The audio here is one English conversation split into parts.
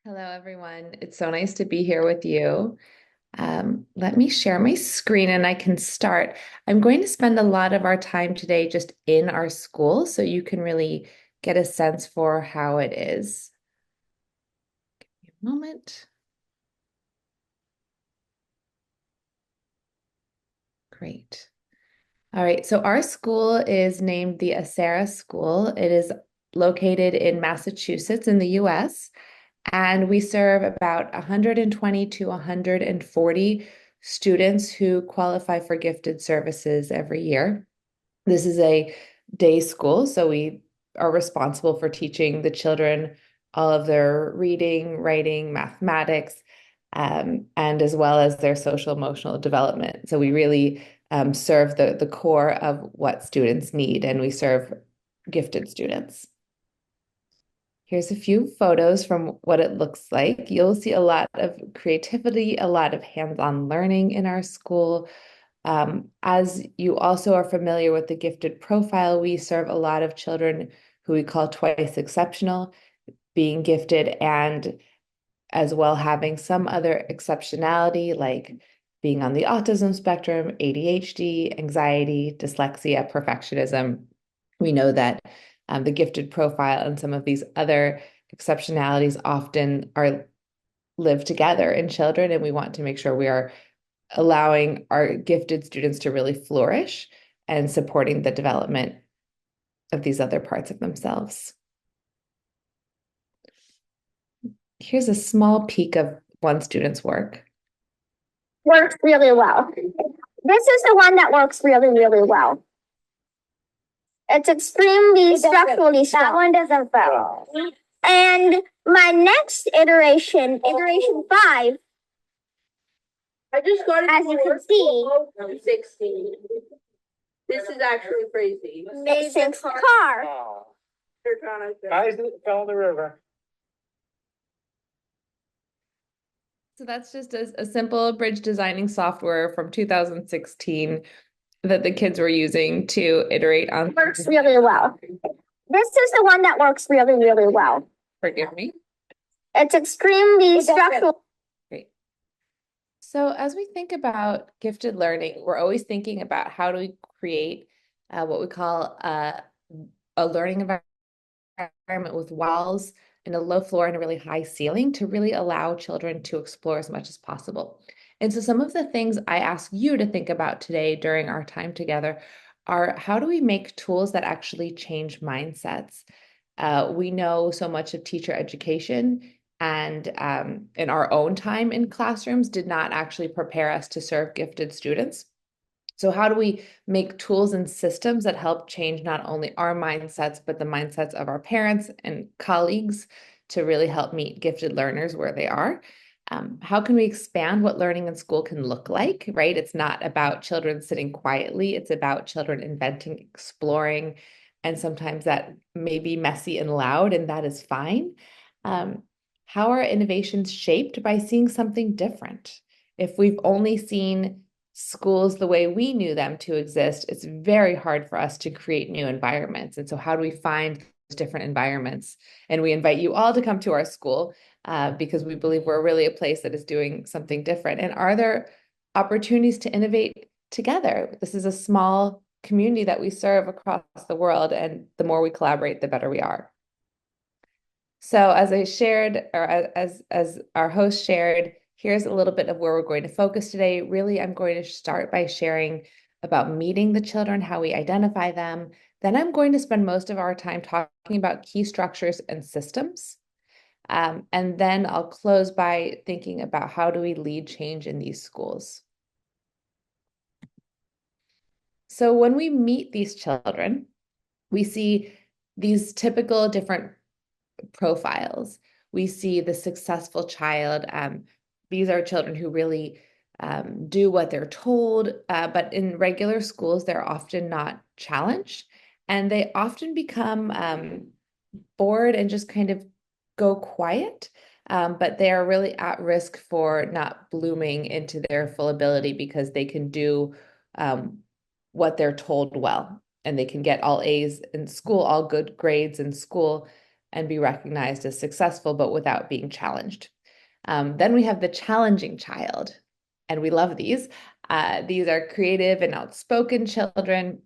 Hello, everyone. It's so nice to be here with you. Let me share my screen and I can start. I'm going to spend a lot of our time today just in our school so you can really get a sense for how it is. Give me a moment. Great. All right, so our school is named the Acera School. It is located in Massachusetts in the US. And we serve about 120 to 140 students who qualify for gifted services every year. This is a day school, so we are responsible for teaching the children all of their reading, writing, mathematics, and as well as their social emotional development. So we really serve the core of what students need, and we serve gifted students. Here's a few photos from what it looks like. You'll see a lot of creativity, a lot of hands-on learning in our school. As you also are familiar with the gifted profile, we serve a lot of children who we call twice exceptional, being gifted and as well having some other exceptionality like being on the autism spectrum, ADHD, anxiety, dyslexia, perfectionism. We know that the gifted profile and some of these other exceptionalities often are live together in children, and we want to make sure we are allowing our gifted students to really flourish and supporting the development of these other parts of themselves. Here's a small peek of one student's work. Works really well. This is the one that works really, really well. It's extremely structurally strong. That one doesn't fail. And my next iteration 5, I just got it as you can see, from 16. This is actually crazy. makes a car. Guys that fell in the river. So that's just a simple bridge designing software from 2016 that the kids were using to iterate on. Works really well. This is the one that works really, really well. Forgive me. It's extremely structural. Great. So as we think about gifted learning, we're always thinking about how do we create what we call a learning environment with walls and a low floor and a really high ceiling to really allow children to explore as much as possible. And so some of the things I ask you to think about today during our time together are how do we make tools that actually change mindsets? We know so much of teacher education and in our own time in classrooms did not actually prepare us to serve gifted students. So how do we make tools and systems that help change not only our mindsets, but the mindsets of our parents and colleagues to really help meet gifted learners where they are? How can we expand what learning in school can look like, right? It's not about children sitting quietly. It's about children inventing, exploring, and sometimes that may be messy and loud, and that is fine. How are innovations shaped? By seeing something different. If we've only seen schools the way we knew them to exist, it's very hard for us to create new environments. And so how do we find those different environments? And we invite you all to come to our school because we believe we're really a place that is doing something different. And are there opportunities to innovate together? This is a small community that we serve across the world, and the more we collaborate, the better we are. So as I shared, or as our host shared, here's a little bit of where we're going to focus today. Really, I'm going to start by sharing about meeting the children, how we identify them. Then I'm going to spend most of our time talking about key structures and systems. And then I'll close by thinking about how do we lead change in these schools. So when we meet these children, we see these typical different profiles. We see the successful child. These are children who really do what they're told, but in regular schools, they're often not challenged, and they often become bored and just kind of go quiet. But they are really at risk for not blooming into their full ability because they can do what they're told well, and they can get all A's in school, all good grades in school, and be recognized as successful, but without being challenged. Then we have the challenging child, and we love these. These are creative and outspoken children.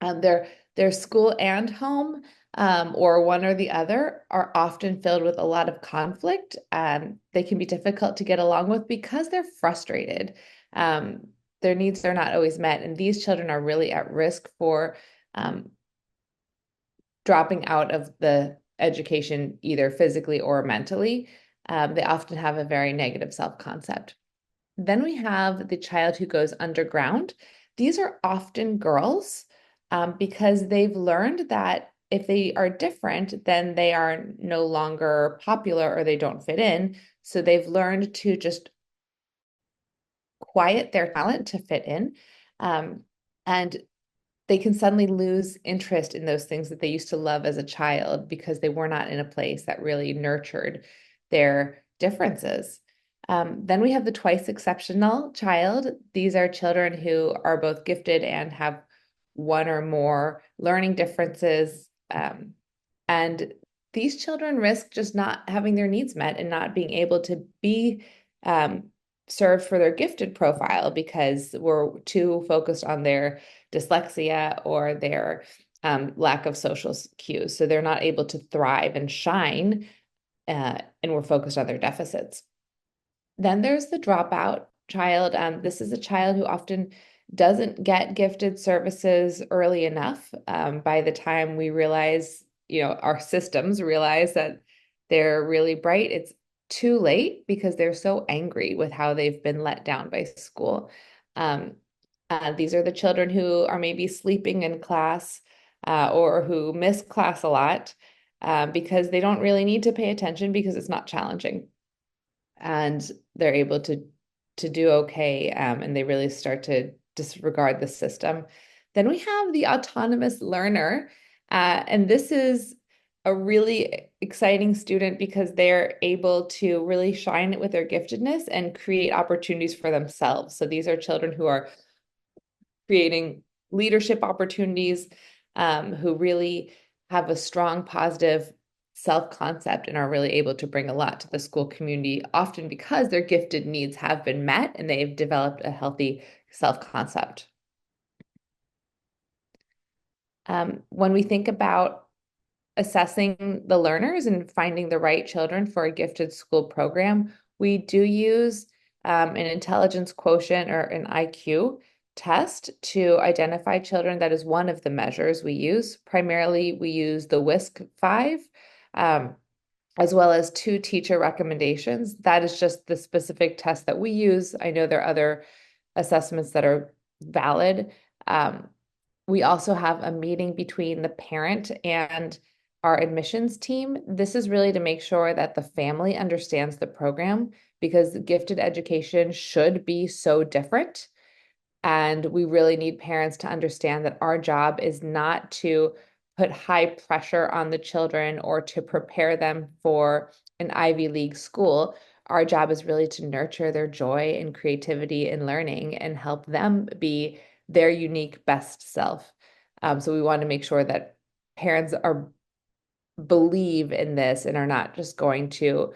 Their school and home, or one or the other, are often filled with a lot of conflict. They can be difficult to get along with because they're frustrated. Their needs are not always met, and these children are really at risk for dropping out of the education, either physically or mentally. They often have a very negative self-concept. Then we have the child who goes underground. These are often girls, because they've learned that if they are different, then they are no longer popular or they don't fit in. So they've learned to just quiet their talent to fit in. And they can suddenly lose interest in those things that they used to love as a child because they were not in a place that really nurtured their differences. Then we have the twice exceptional child. These are children who are both gifted and have one or more learning differences. And these children risk just not having their needs met and not being able to be served for their gifted profile because we're too focused on their dyslexia or their lack of social cues. So they're not able to thrive and shine, and we're focused on their deficits. Then there's the dropout child. This is a child who often doesn't get gifted services early enough. By the time we realize, our systems realize that they're really bright, it's too late because they're so angry with how they've been let down by school. These are the children who are maybe sleeping in class, or who miss class a lot, because they don't really need to pay attention because it's not challenging. And they're able to do okay, and they really start to disregard the system. Then we have the autonomous learner, and this is a really exciting student because they're able to really shine with their giftedness and create opportunities for themselves. So these are children who are creating leadership opportunities, who really have a strong positive self-concept and are really able to bring a lot to the school community, often because their gifted needs have been met and they've developed a healthy self-concept. When we think about assessing the learners and finding the right children for a gifted school program, we do use an intelligence quotient or an IQ test to identify children. That is one of the measures we use. Primarily, we use the WISC-5, as well as 2 teacher recommendations. That is just the specific test that we use. I know there are other assessments that are valid. We also have a meeting between the parent and our admissions team. This is really to make sure that the family understands the program, because gifted education should be so different. And we really need parents to understand that our job is not to put high pressure on the children or to prepare them for an Ivy League school. Our job is really to nurture their joy and creativity in learning and help them be their unique best self. So we want to make sure that parents believe in this and are not just going to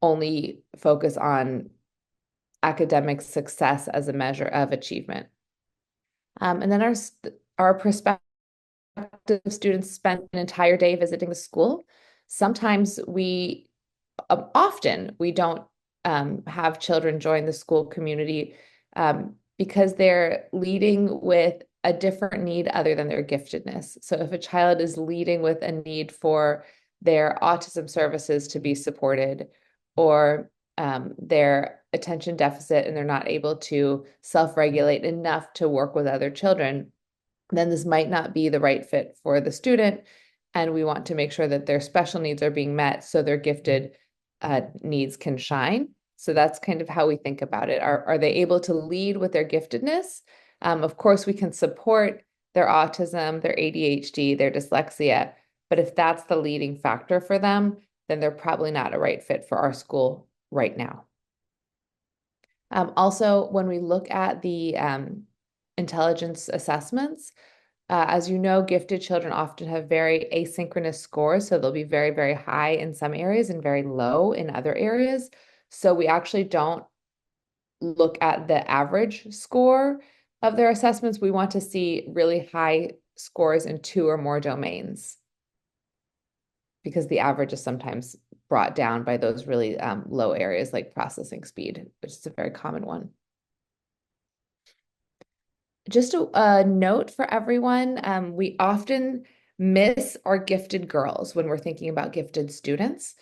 only focus on academic success as a measure of achievement. And then our prospective students spend an entire day visiting the school. Sometimes often we don't have children join the school community because they're leading with a different need other than their giftedness. So if a child is leading with a need for their autism services to be supported, or their attention deficit and they're not able to self-regulate enough to work with other children, then this might not be the right fit for the student. And we want to make sure that their special needs are being met so their gifted needs can shine. So that's kind of how we think about it. Are they able to lead with their giftedness? Of course, we can support their autism, their ADHD, their dyslexia, but if that's the leading factor for them, then they're probably not a right fit for our school right now. Also, when we look at the intelligence assessments, As you know, gifted children often have very asynchronous scores, so they'll be very, very high in some areas and very low in other areas. So we actually don't look at the average score of their assessments. We want to see really high scores in two or more domains because the average is sometimes brought down by those really low areas like processing speed, which is a very common one. Just a note for everyone, we often miss our gifted girls when we're thinking about gifted students.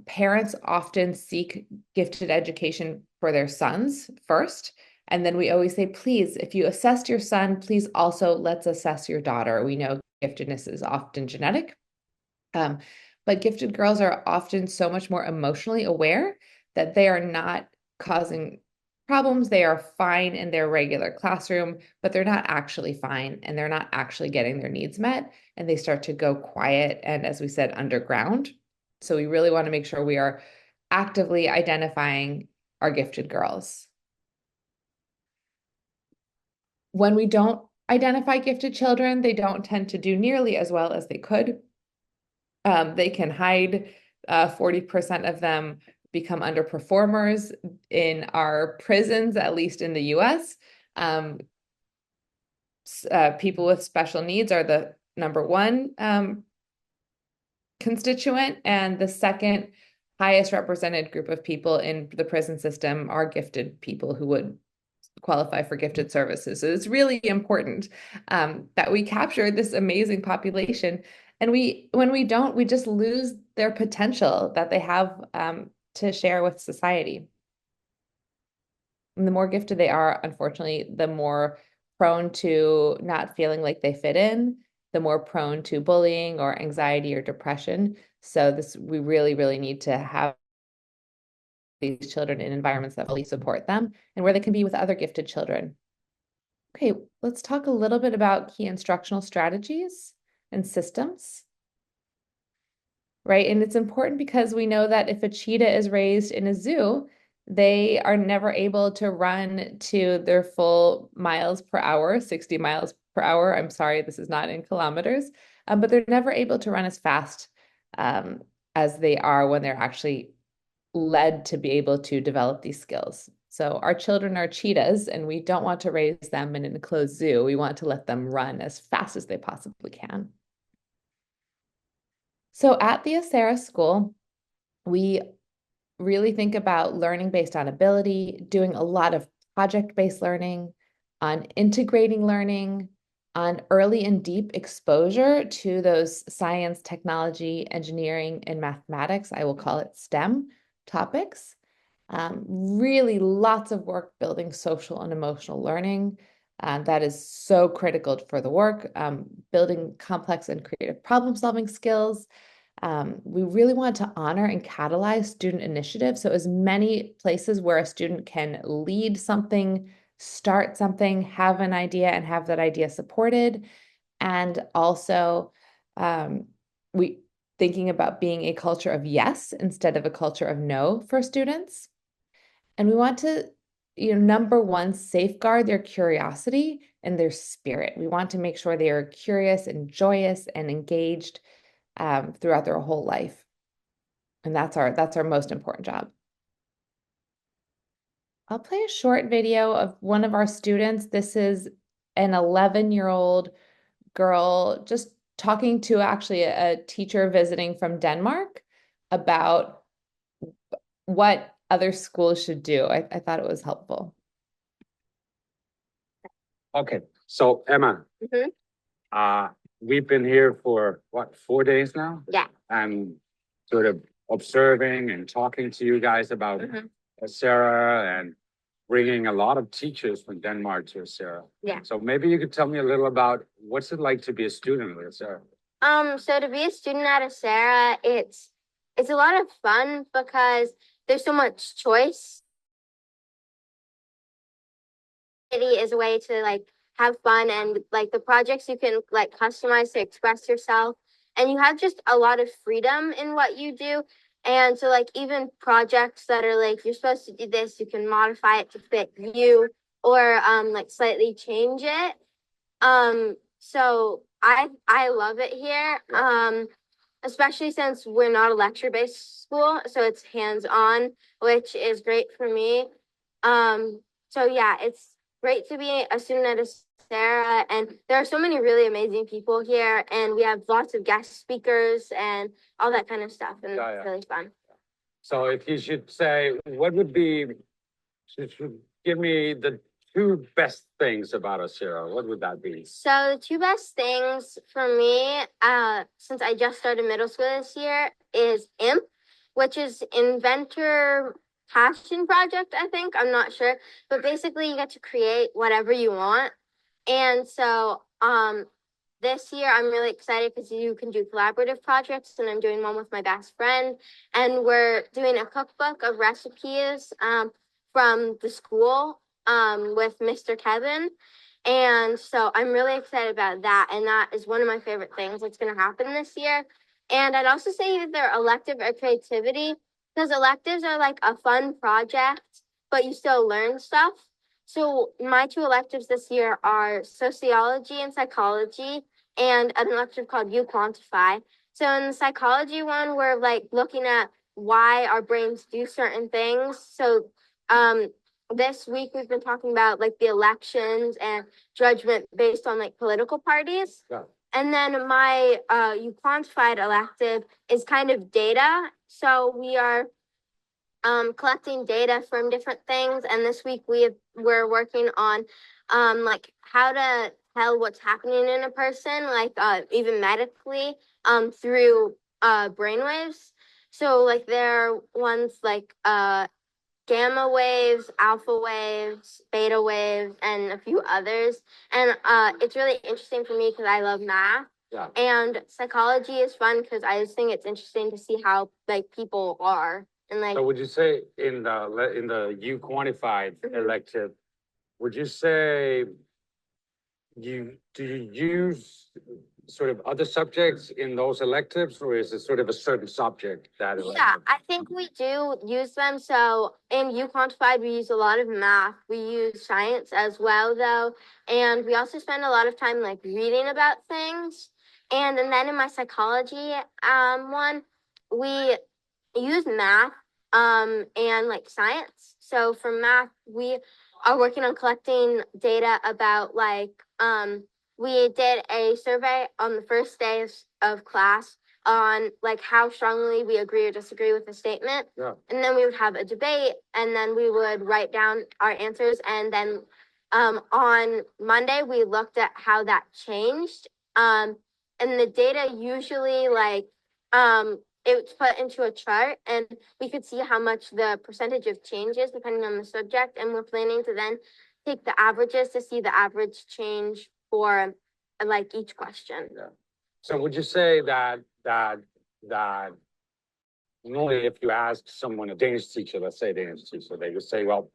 Parents often seek gifted education for their sons first. And then we always say, please, if you assessed your son, please also let's assess your daughter. We know giftedness is often genetic. But gifted girls are often so much more emotionally aware that they are not causing problems. They are fine in their regular classroom, but they're not actually fine and they're not actually getting their needs met. And they start to go quiet and, as we said, underground. So we really want to make sure we are actively identifying our gifted girls. When we don't identify gifted children, they don't tend to do nearly as well as they could. They can hide. 40% of them become underperformers in our prisons, at least in the US. People with special needs are the number one constituent, and the second highest represented group of people in the prison system are gifted people who would qualify for gifted services. So it's really important that we capture this amazing population. And when we don't, we just lose their potential that they have to share with society. And the more gifted they are, unfortunately, the more prone to not feeling like they fit in, the more prone to bullying or anxiety or depression. So we really, really need to have these children in environments that fully support them and where they can be with other gifted children. Okay, let's talk a little bit about key instructional strategies and systems, right? And it's important because we know that if a cheetah is raised in a zoo, they are never able to run to their full miles per hour, 60 miles per hour. I'm sorry, this is not in kilometers, but they're never able to run as fast as they are when they're actually led to be able to develop these skills. So our children are cheetahs, and we don't want to raise them in an enclosed zoo. We want to let them run as fast as they possibly can. So at the Acera school, we really think about learning based on ability, doing a lot of project-based learning, on integrating learning, on early and deep exposure to those science, technology, engineering, and mathematics. I will call it STEM topics. Really lots of work building social and emotional learning. That is so critical for the work, building complex and creative problem-solving skills. We really want to honor and catalyze student initiative. So as many places where a student can lead something, start something, have an idea, and have that idea supported. And also, we thinking about being a culture of yes instead of a culture of no for students. And we want to, number one, safeguard their curiosity and their spirit. We want to make sure they are curious and joyous and engaged throughout their whole life. And that's our most important job. I'll play a short video of one of our students. This is an 11-year-old girl just talking to actually a teacher visiting from Denmark about what other schools should do. I thought it was helpful. Okay, so Emma, we've been here for what, 4 days now? Yeah. And sort of observing and talking to you guys about Acera and bringing a lot of teachers from Denmark to Acera. Yeah. So maybe you could tell me a little about what's it like to be a student at Acera? So to be a student at Acera, it's a lot of fun because there's so much choice. It is a way to like have fun, and like the projects you can like customize to express yourself, and you have just a lot of freedom in what you do. And so like even projects that are like you're supposed to do this, you can modify it to fit you or like slightly change it. So I love it here. Especially since we're not a lecture-based school, so it's hands-on, which is great for me. So yeah, it's great to be a student at Acera, and there are so many really amazing people here, and we have lots of guest speakers and all that kind of stuff, and Yeah, it's really fun. So if you should say, what would be, should give me the two best things about Acera, what would that be? So the two best things for me, since I just started middle school this year, is IMP, which is Inventor Passion Project, I think. I'm not sure. But basically you get to create whatever you want. And so this year I'm really excited because you can do collaborative projects, and I'm doing one with my best friend. And we're doing a cookbook of recipes from the school with Mr. Kevin. And so I'm really excited about that. And that is one of my favorite things that's going to happen this year. And I'd also say either elective or creativity, because electives are like a fun project, but you still learn stuff. So my two electives this year are sociology and psychology, and an elective called You Quantify. So in the psychology one, we're like looking at why our brains do certain things. So this week we've been talking about like the elections and judgment based on like political parties. Yeah. And then my You Quantified elective is kind of data. So we are collecting data from different things, and this week we're working on like how to tell what's happening in a person, like even medically, through brainwaves. So like there are ones like gamma waves, alpha waves, beta waves, and a few others. And it's really interesting for me because I love math. Yeah. And psychology is fun because I just think it's interesting to see how like people are. And like, So would you say in the you quantified elective, would you say do you use sort of other subjects in those electives, or is it sort of a certain subject that yeah, elective? I think we do use them. So in U Quantified, we use a lot of math. We use science as well, though. And we also spend a lot of time like reading about things. And then in my psychology one, we use math and like science. So for math, we are working on collecting data about like we did a survey on the first day of class on like how strongly we agree or disagree with a statement. Yeah. And then we would have a debate, and then we would write down our answers. And then on Monday, we looked at how that changed. And the data usually like it's put into a chart, and we could see how much the percentage of changes depending on the subject. And we're planning to then take the averages to see the average change for like each question. Yeah. So would you say that normally if you ask someone, a Danish teacher, let's say a Danish teacher, they would say, well,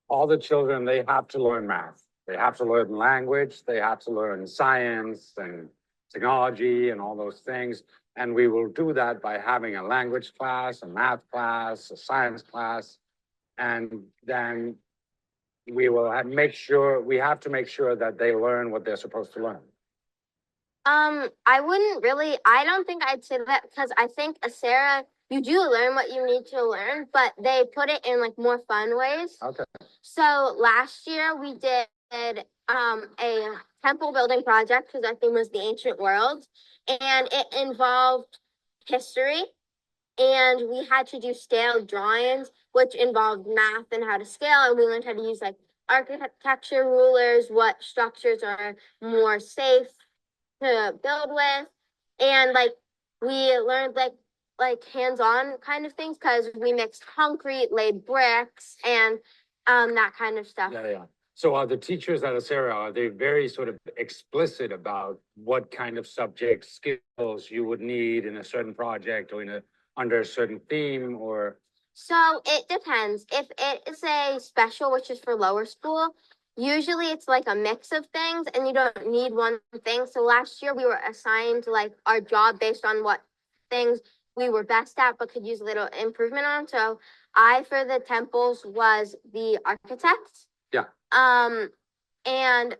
all the children, they have to learn math. They have to learn language. They have to learn science and technology and all those things. And we will do that by having a language class, a math class, a science class. And then we will have, we have to make sure that they learn what they're supposed to learn. I wouldn't really, I don't think I'd say that because I think Acera, you do learn what you need to learn, but they put it in like more fun ways. Okay. So last year we did a temple building project because our theme was the ancient world, and it involved history, and we had to do scaled drawings, which involved math and how to scale, and we learned how to use like architecture rulers, what structures are more safe to build with, and like we learned like hands-on kind of things because we mixed concrete, laid bricks, and that kind of stuff. Yeah. So are the teachers at Acera, are they very sort of explicit about what kind of subject skills you would need in a certain project or under a certain theme, or? So it depends. If it is a special, which is for lower school, usually it's like a mix of things and you don't need one thing. So last year we were assigned like our job based on what things we were best at but could use a little improvement on. So I, for the temples, was the architect. Yeah. And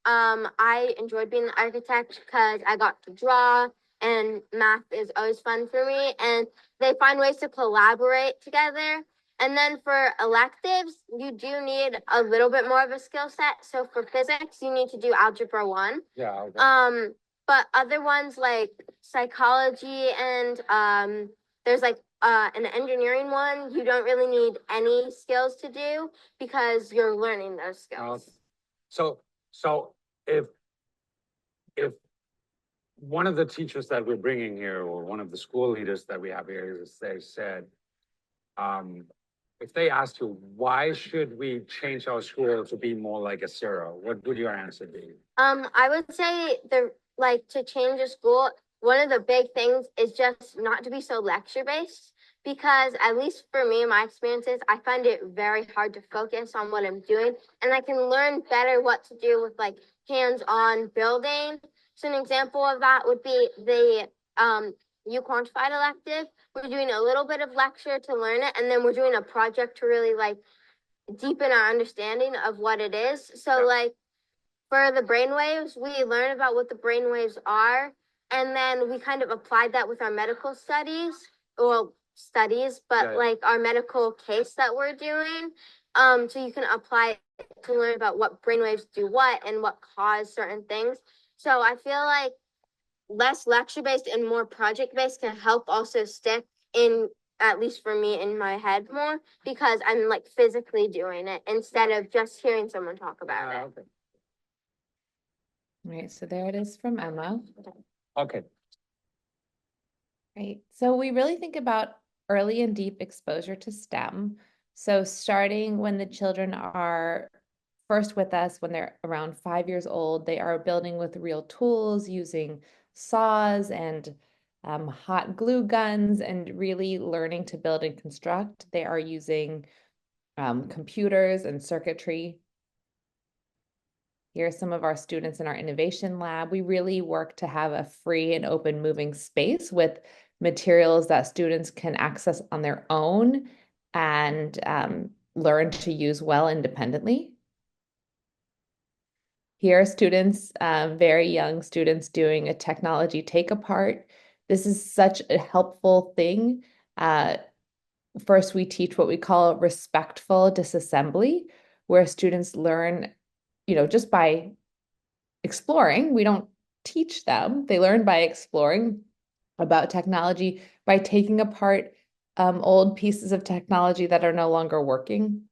I enjoyed being an architect because I got to draw and math is always fun for me. And they find ways to collaborate together. And then for electives, you do need a little bit more of a skill set. So for physics, you need to do algebra 1. Yeah, okay. But other ones like psychology and there's like an engineering one, you don't really need any skills to do because you're learning those skills. Okay. So if one of the teachers that we're bringing here, or one of the school leaders that we have here, is they said, if they asked you, why should we change our school to be more like Acera, what would your answer be? I would say to change a school, one of the big things is just not to be so lecture based because at least for me, my experiences, I find it very hard to focus on what I'm doing and I can learn better what to do with like hands-on building. So an example of that would be the you quantified elective. We're doing a little bit of lecture to learn it, and then we're doing a project to really like deepen our understanding of what it is. So like for the brainwaves, we learn about what the brainwaves are, and then we kind of applied that with our medical studies, but like our medical case that we're doing. So you can apply it to learn about what brainwaves do what and what cause certain things. So I feel like less lecture based and more project based can help also stick in, at least for me, in my head more because I'm like physically doing it instead of just hearing someone talk about it. Okay. Right, so there it is from Emma. Okay. Right, so we really think about early and deep exposure to STEM. So starting when the children are first with us, when they're around 5 years old, they are building with real tools, using saws and hot glue guns, and really learning to build and construct. They are using computers and circuitry. Here are some of our students in our innovation lab. We really work to have a free and open moving space with materials that students can access on their own and learn to use well independently. Here are students, very young students, doing a technology take apart. This is such a helpful thing. First, we teach what we call respectful disassembly, where students learn, just by exploring. We don't teach them. They learn by exploring about technology, by taking apart old pieces of technology that are no longer working,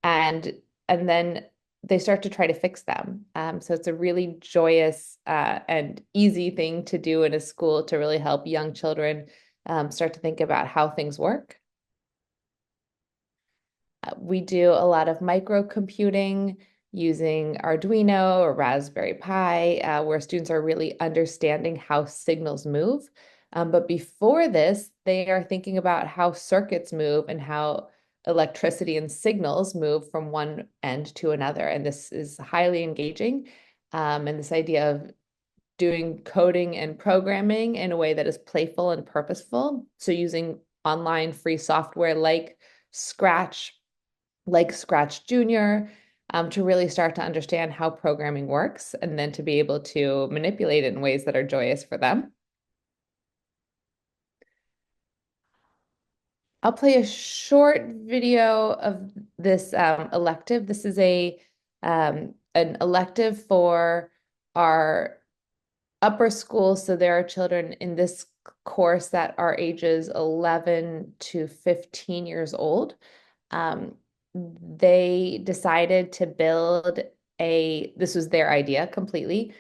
and then they start to try to fix them. So it's a really joyous and easy thing to do in a school to really help young children start to think about how things work. We do a lot of microcomputing using Arduino or Raspberry Pi, where students are really understanding how signals move. But before this, they are thinking about how circuits move and how electricity and signals move from one end to another. And this is highly engaging. And this idea of doing coding and programming in a way that is playful and purposeful. So using online free software like Scratch Junior, to really start to understand how programming works and then to be able to manipulate it in ways that are joyous for them. I'll play a short video of this elective. This is an elective for our upper school. So there are children in this course that are ages 11 to 15 years old. They decided to build this was their idea completely.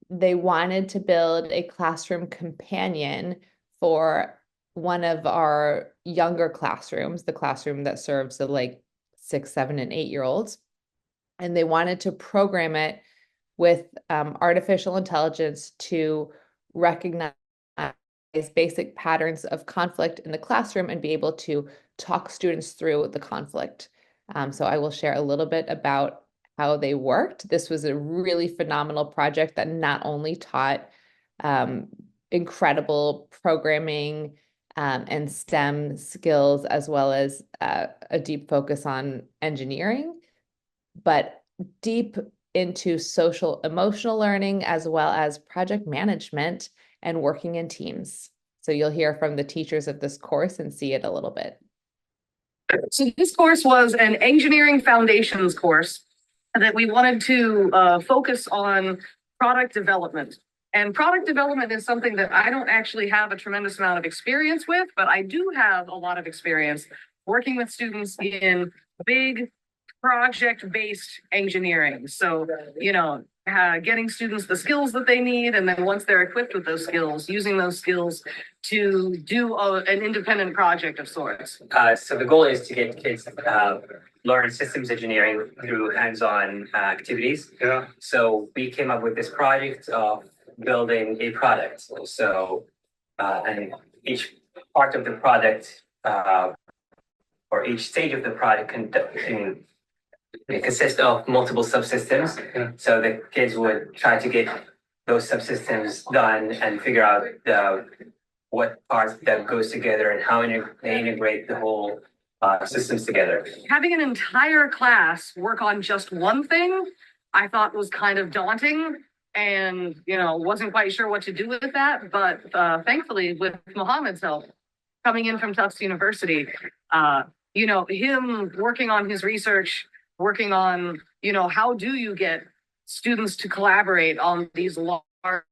They wanted to build a classroom companion for one of our younger classrooms, the classroom that serves the like 6, 7, and 8-year-olds. And they wanted to program it with artificial intelligence to recognize basic patterns of conflict in the classroom and be able to talk students through the conflict. So I will share a little bit about how they worked. This was a really phenomenal project that not only taught incredible programming and STEM skills, as well as a deep focus on engineering, but deep into social emotional learning as well as project management and working in teams. So you'll hear from the teachers of this course and see it a little bit. So this course was an engineering foundations course that we wanted to focus on product development. And product development is something that I don't actually have a tremendous amount of experience with, but I do have a lot of experience working with students in big project-based engineering. So, getting students the skills that they need, and then once they're equipped with those skills, using those skills to do an independent project of sorts. So the goal is to get kids learn systems engineering through hands-on activities. Yeah. So we came up with this project of building a product. So and each part of the product or each stage of the product can consist of multiple subsystems. Yeah. So the kids would try to get those subsystems done and figure out what parts that goes together and how they integrate the whole systems together. Having an entire class work on just one thing, I thought was kind of daunting, and wasn't quite sure what to do with that. But thankfully, with Mohammed's help, coming in from Tufts University, him working on his research, working on how do you get students to collaborate on these large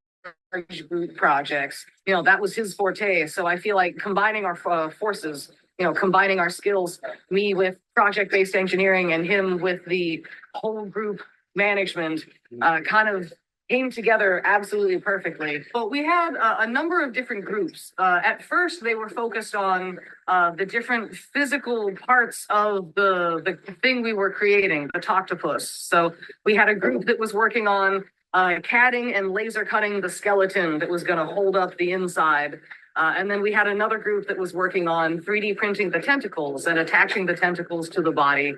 group projects, that was his forte. So I feel like combining our forces, combining our skills, me with project-based engineering and him with the whole group management, kind of came together absolutely perfectly. But we had a number of different groups. At first, they were focused on the different physical parts of the thing we were creating, the Toctopus. So we had a group that was working on CADing and laser cutting the skeleton that was going to hold up the inside. And then we had another group that was working on 3D printing the tentacles and attaching the tentacles to the body.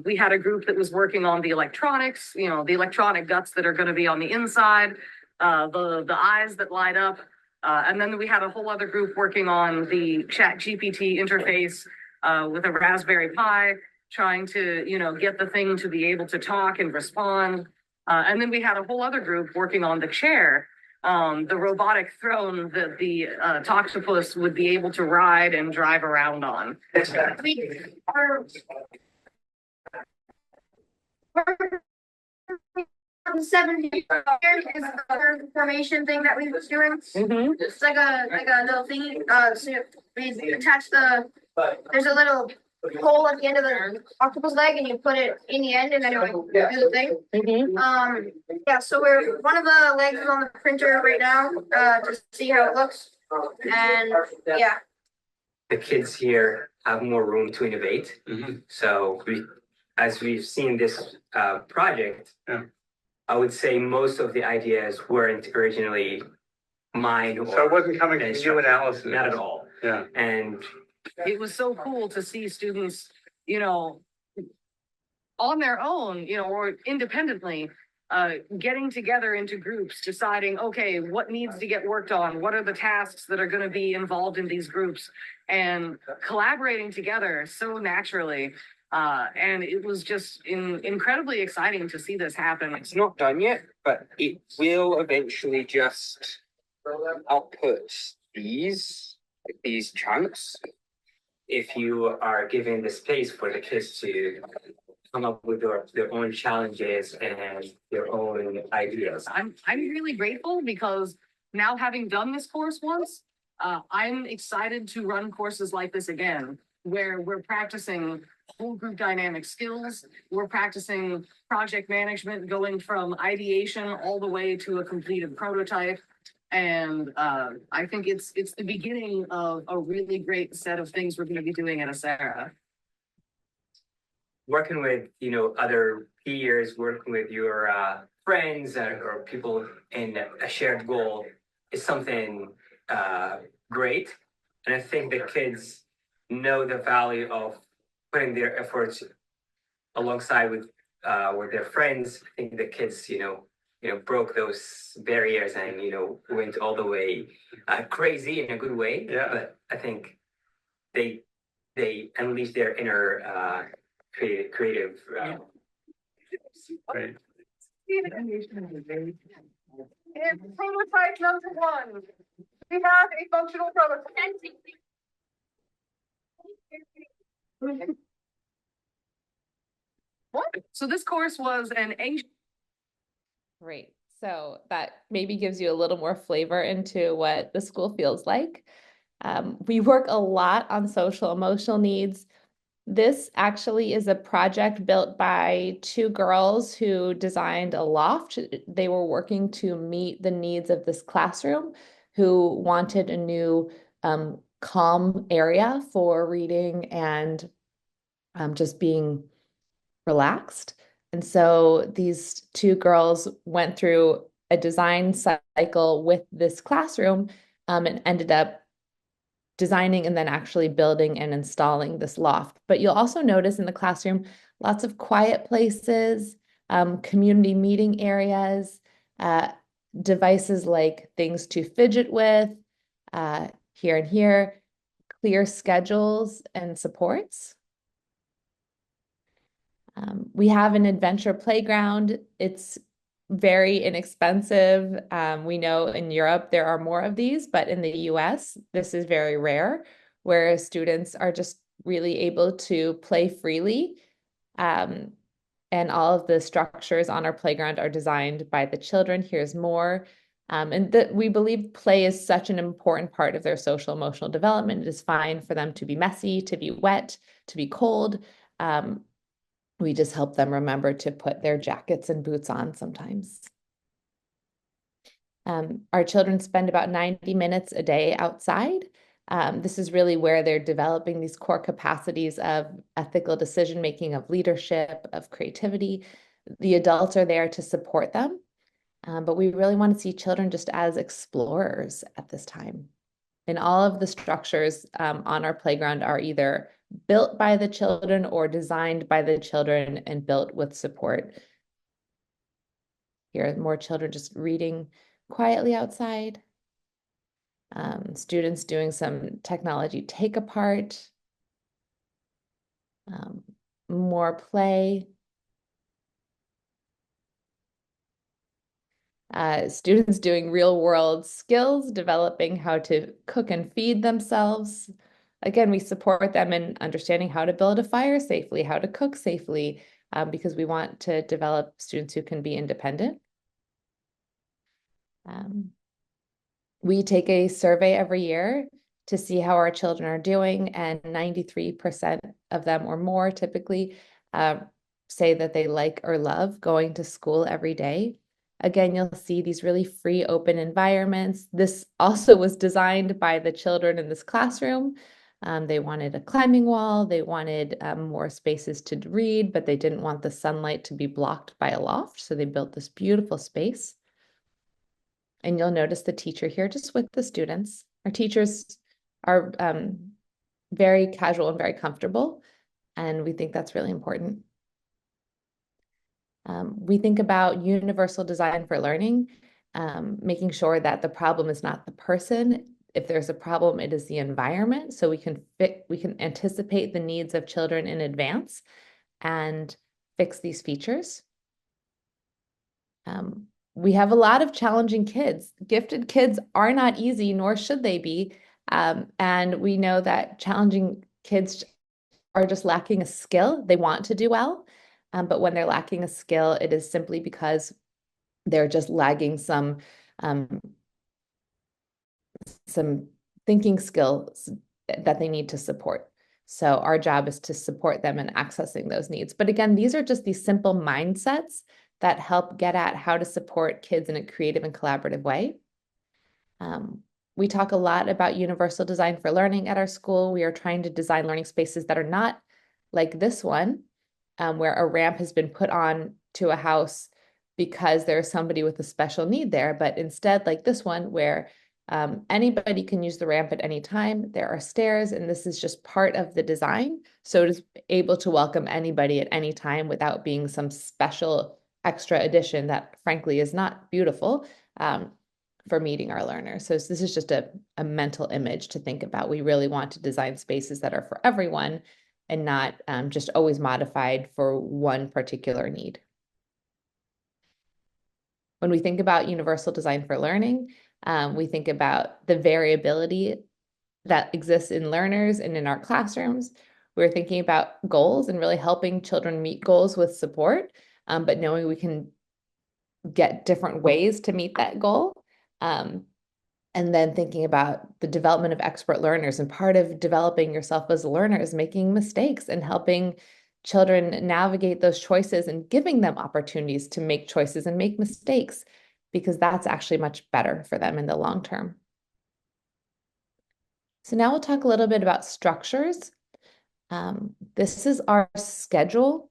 We had a group that was working on the electronics, the electronic guts that are going to be on the inside, the eyes that light up. And then we had a whole other group working on the ChatGPT interface with a Raspberry Pi, trying to, get the thing to be able to talk and respond. And then we had a whole other group working on the chair, the robotic throne that the Toctopus would be able to ride and drive around on. The 70 is the formation thing that we was doing. Mm-hmm. It's like a little thing. So we attach there's a little hole at the end of the octopus leg, and you put it in the end, and then it would do the thing. Mm-hmm. Yeah. So one of the legs is on the printer right now to see how it looks, and yeah. The kids here have more room to innovate. Mm-hmm. So as we've seen this project, Yeah. I would say most of the ideas weren't originally mine. So it wasn't coming from you analysis. Not at all. Yeah. And It was so cool to see students, on their own, or independently, getting together into groups, deciding, okay, what needs to get worked on? What are the tasks that are going to be involved in these groups? And collaborating together so naturally. And it was just incredibly exciting to see this happen. It's not done yet, but it will eventually just output these chunks. if you are giving the space for the kids to come up with their own challenges and their own ideas. I'm really grateful because now having done this course once, I'm excited to run courses like this again, where we're practicing whole group dynamic skills. We're practicing project management, going from ideation all the way to a completed prototype. And I think it's the beginning of a really great set of things we're going to be doing at Acera. Working with, other peers, working with your friends or people in a shared goal is something great. And I think the kids know the value of putting their efforts alongside with their friends. I think the kids, broke those barriers and, went all the way crazy in a good way. Yeah. But I think they unleashed their inner creative. Right. In prototype number 1, we have a functional prototype. What? So this course was an Asian. Great. So that maybe gives you a little more flavor into what the school feels like. We work a lot on social emotional needs. This actually is a project built by two girls who designed a loft. They were working to meet the needs of this classroom who wanted a new calm area for reading and just being relaxed. And so these two girls went through a design cycle with this classroom and ended up designing and then actually building and installing this loft. But you'll also notice in the classroom lots of quiet places, community meeting areas, devices like things to fidget with, here and here, clear schedules and supports. We have an adventure playground. It's very inexpensive. We know in Europe there are more of these, but in the US, this is very rare, where students are just really able to play freely. And all of the structures on our playground are designed by the children. Here's more. And that we believe play is such an important part of their social emotional development. It is fine for them to be messy, to be wet, to be cold. We just help them remember to put their jackets and boots on sometimes. Our children spend about 90 minutes a day outside. This is really where they're developing these core capacities of ethical decision-making, of leadership, of creativity. The adults are there to support them, but we really want to see children just as explorers at this time. And all of the structures on our playground are either built by the children or designed by the children and built with support. Here are more children just reading quietly outside. Students doing some technology take apart. More play. Students doing real world skills, developing how to cook and feed themselves. Again, we support them in understanding how to build a fire safely, how to cook safely, because we want to develop students who can be independent. We take a survey every year to see how our children are doing, and 93% of them or more typically say that they like or love going to school every day. Again, you'll see these really free, open environments. This also was designed by the children in this classroom. They wanted a climbing wall. They wanted more spaces to read, but they didn't want the sunlight to be blocked by a loft. So they built this beautiful space. And you'll notice the teacher here just with the students. Our teachers are very casual and very comfortable, and we think that's really important. We think about universal design for learning, making sure that the problem is not the person. If there's a problem, it is the environment. So we can anticipate the needs of children in advance and fix these features. We have a lot of challenging kids. Gifted kids are not easy, nor should they be. And we know that challenging kids are just lacking a skill. They want to do well, but when they're lacking a skill, it is simply because they're just lagging some thinking skills that they need to support. So our job is to support them in accessing those needs. But again, these are just these simple mindsets that help get at how to support kids in a creative and collaborative way. We talk a lot about universal design for learning at our school. We are trying to design learning spaces that are not like this one, where a ramp has been put on to a house because there's somebody with a special need there, but instead like this one where anybody can use the ramp at any time. There are stairs, and this is just part of the design. So it is able to welcome anybody at any time without being some special extra addition that frankly is not beautiful for meeting our learners. So this is just a mental image to think about. We really want to design spaces that are for everyone and not just always modified for one particular need. When we think about universal design for learning, we think about the variability that exists in learners and in our classrooms. We're thinking about goals and really helping children meet goals with support, but knowing we can get different ways to meet that goal. And then thinking about the development of expert learners. And part of developing yourself as a learner is making mistakes and helping children navigate those choices and giving them opportunities to make choices and make mistakes, because that's actually much better for them in the long term. So now we'll talk a little bit about structures. This is our schedule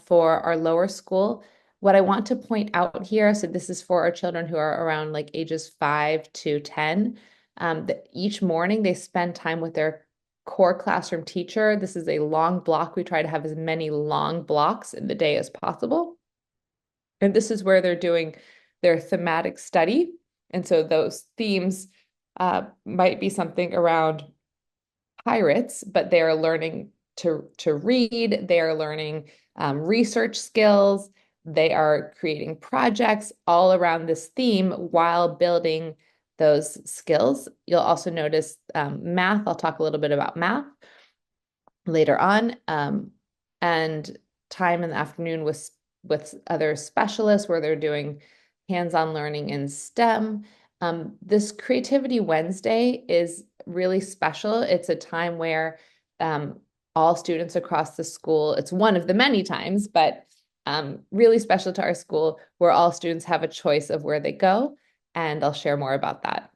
for our lower school. What I want to point out here, so this is for our children who are around like ages 5 to 10, that each morning they spend time with their core classroom teacher. This is a long block. We try to have as many long blocks in the day as possible. And this is where they're doing their thematic study. And so those themes might be something around pirates, but they're learning to read, they're learning research skills, they are creating projects all around this theme while building those skills. You'll also notice math. I'll talk a little bit about math later on, and time in the afternoon with other specialists where they're doing hands-on learning in STEM. This Creativity Wednesday is really special. It's a time where all students across the school, it's one of the many times, but really special to our school, where all students have a choice of where they go, and I'll share more about that.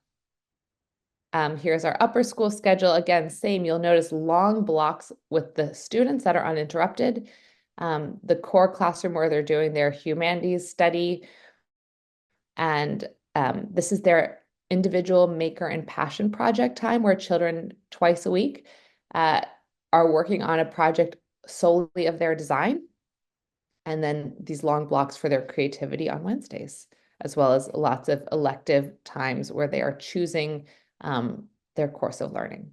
Here's our upper school schedule. Again, same, you'll notice long blocks with the students that are uninterrupted. The core classroom where they're doing their humanities study, and this is their individual maker and passion project time, where children twice a week are working on a project solely of their design. And then these long blocks for their creativity on Wednesdays, as well as lots of elective times where they are choosing their course of learning.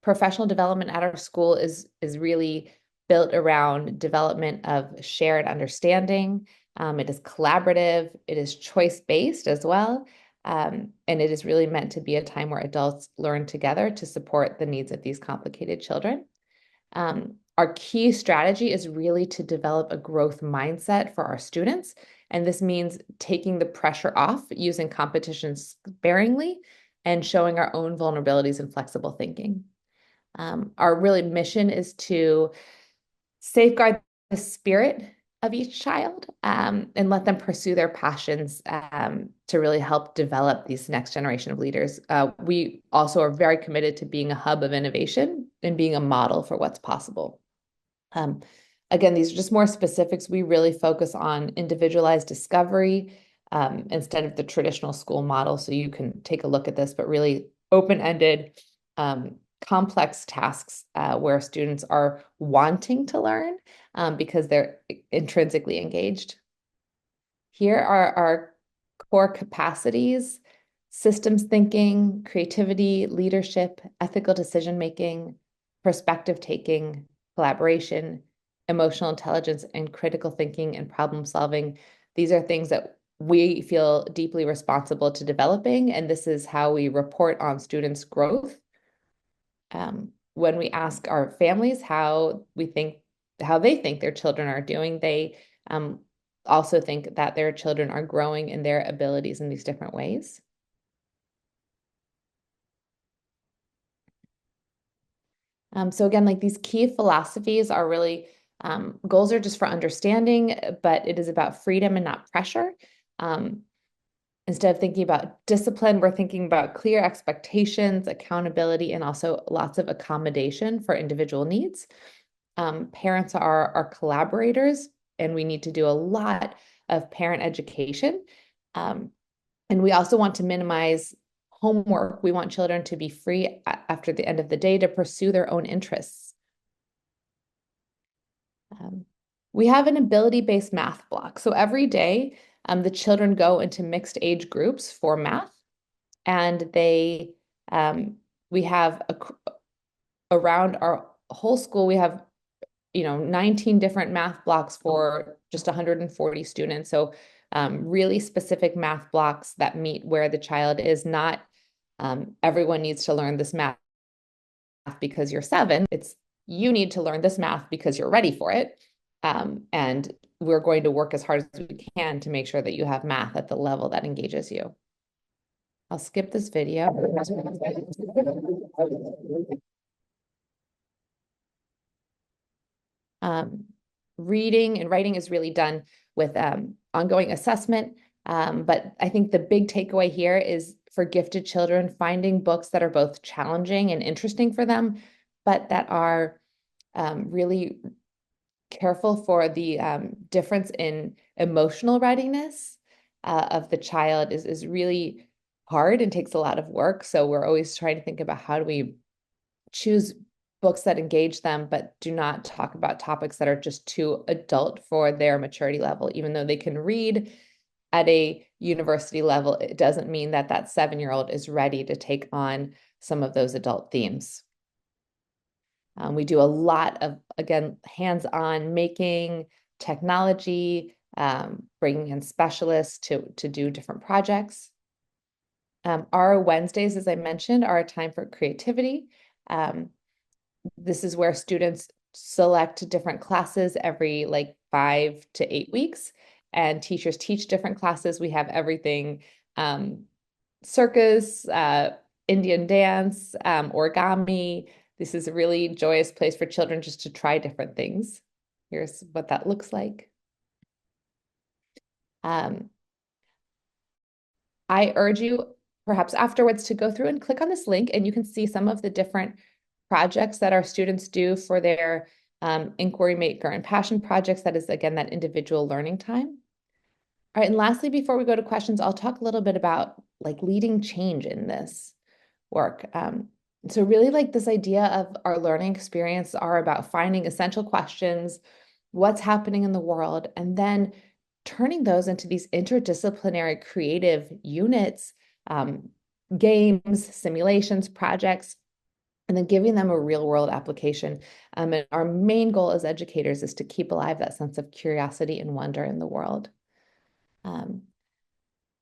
Professional development at our school is really built around development of shared understanding. It is collaborative, it is choice-based as well, and it is really meant to be a time where adults learn together to support the needs of these complicated children. Our key strategy is really to develop a growth mindset for our students. And this means taking the pressure off, using competition sparingly, and showing our own vulnerabilities and flexible thinking. Our really mission is to safeguard the spirit of each child and let them pursue their passions to really help develop these next generation of leaders. We also are very committed to being a hub of innovation and being a model for what's possible. Again, these are just more specifics. We really focus on individualized discovery instead of the traditional school model. So you can take a look at this, but really open-ended, complex tasks where students are wanting to learn because they're intrinsically engaged. Here are our core capacities: systems thinking, creativity, leadership, ethical decision-making, perspective taking, collaboration, emotional intelligence, and critical thinking and problem solving. These are things that we feel deeply responsible to developing, and this is how we report on students' growth. When we ask our families how they think their children are doing, they also think that their children are growing in their abilities in these different ways. So again, like these key philosophies are really, goals are just for understanding, but it is about freedom and not pressure. Instead of thinking about discipline, we're thinking about clear expectations, accountability, and also lots of accommodation for individual needs. Parents are our collaborators, and we need to do a lot of parent education. And we also want to minimize homework. We want children to be free after the end of the day to pursue their own interests. We have an ability-based math block. So every day, the children go into mixed age groups for math, and we have around our whole school, we have 19 different math blocks for just 140 students. So really specific math blocks that meet where the child is. Not everyone needs to learn this math because you're 7. It's you need to learn this math because you're ready for it. And we're going to work as hard as we can to make sure that you have math at the level that engages you. I'll skip this video. Reading and writing is really done with ongoing assessment. But I think the big takeaway here is for gifted children, finding books that are both challenging and interesting for them, but that are really careful for the difference in emotional readiness of the child is really hard and takes a lot of work. So we're always trying to think about how do we choose books that engage them, but do not talk about topics that are just too adult for their maturity level. Even though they can read at a university level, it doesn't mean that that 7-year-old is ready to take on some of those adult themes. We do a lot of, again, hands-on making, technology, bringing in specialists to do different projects. Our Wednesdays, as I mentioned, are a time for creativity. This is where students select different classes every like 5 to 8 weeks, and teachers teach different classes. We have everything circus, Indian dance, origami. This is a really joyous place for children just to try different things. Here's what that looks like. I urge you perhaps afterwards to go through and click on this link, and you can see some of the different projects that our students do for their inquiry maker and passion projects. That is, again, that individual learning time. All right, and lastly, before we go to questions, I'll talk a little bit about like leading change in this work. So really like this idea of our learning experience are about finding essential questions, what's happening in the world, and then turning those into these interdisciplinary creative units, games, simulations, projects, and then giving them a real world application. And our main goal as educators is to keep alive that sense of curiosity and wonder in the world.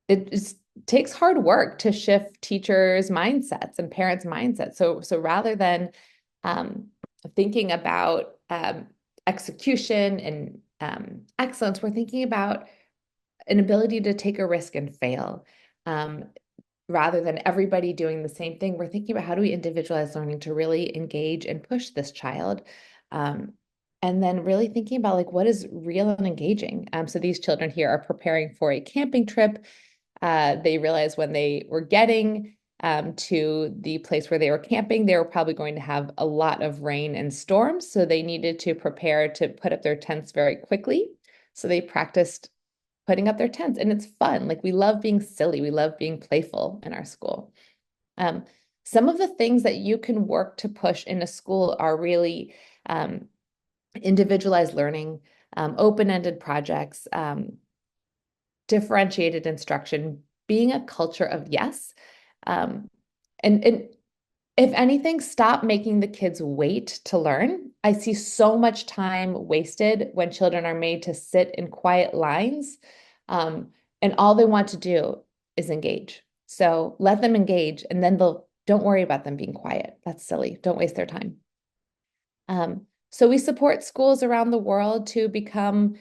It takes hard work to shift teachers' mindsets and parents' mindsets. So rather than thinking about execution and excellence, we're thinking about an ability to take a risk and fail. Rather than everybody doing the same thing, we're thinking about how do we individualize learning to really engage and push this child. And then really thinking about like what is real and engaging. So these children here are preparing for a camping trip. They realized when they were getting to the place where they were camping, they were probably going to have a lot of rain and storms. So they needed to prepare to put up their tents very quickly. So they practiced putting up their tents, and it's fun. Like we love being silly. We love being playful in our school. Some of the things that you can work to push in a school are really individualized learning, open-ended projects, differentiated instruction, being a culture of yes. And if anything, stop making the kids wait to learn. I see so much time wasted when children are made to sit in quiet lines, and all they want to do is engage. So let them engage, and then don't worry about them being quiet. That's silly. Don't waste their time. So we support schools around the world to become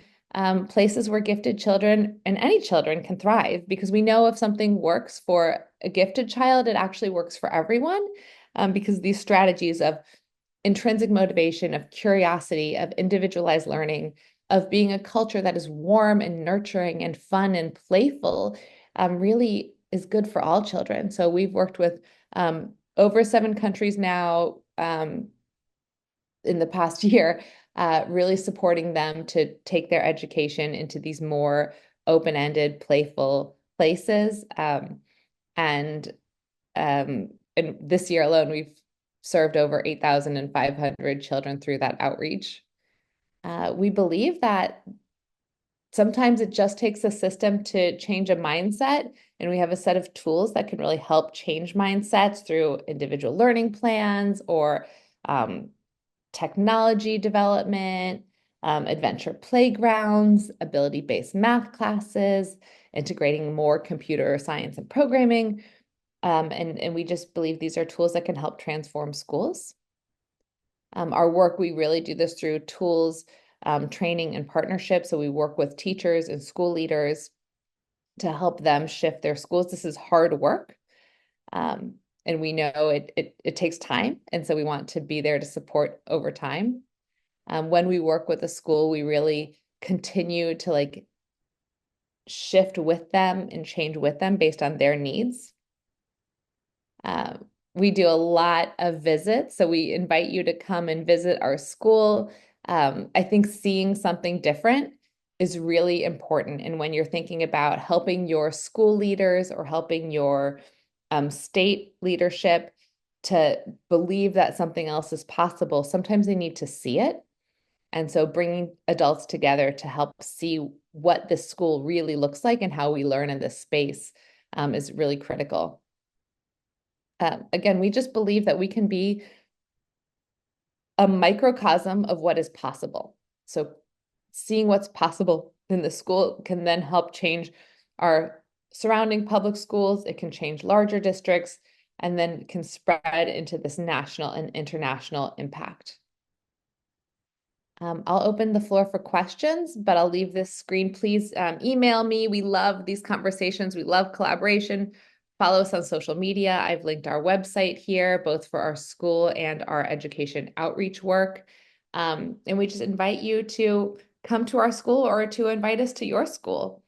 places where gifted children and any children can thrive, because we know if something works for a gifted child, it actually works for everyone, because these strategies of intrinsic motivation, of curiosity, of individualized learning, of being a culture that is warm and nurturing and fun and playful, really is good for all children. So we've worked with over 7 countries now in the past year, really supporting them to take their education into these more open-ended, playful places. And this year alone, we've served over 8,500 children through that outreach. We believe that sometimes it just takes a system to change a mindset, and we have a set of tools that can really help change mindsets through individual learning plans or technology development, adventure playgrounds, ability-based math classes, integrating more computer science and programming. And we just believe these are tools that can help transform schools. Our work, we really do this through tools, training, and partnership. So we work with teachers and school leaders to help them shift their schools. This is hard work. And we know it takes time. And so we want to be there to support over time. When we work with a school, we really continue to like shift with them and change with them based on their needs. We do a lot of visits, so we invite you to come and visit our school. I think seeing something different is really important. And when you're thinking about helping your school leaders or helping your state leadership to believe that something else is possible, sometimes they need to see it. And so bringing adults together to help see what this school really looks like and how we learn in this space is really critical. Again, we just believe that we can be a microcosm of what is possible. So seeing what's possible in the school can then help change our surrounding public schools. It can change larger districts and then can spread into this national and international impact. I'll open the floor for questions, but I'll leave this screen. Please email me. We love these conversations. We love collaboration. Follow us on social media. I've linked our website here, both for our school and our education outreach work. And we just invite you to come to our school or to invite us to your school.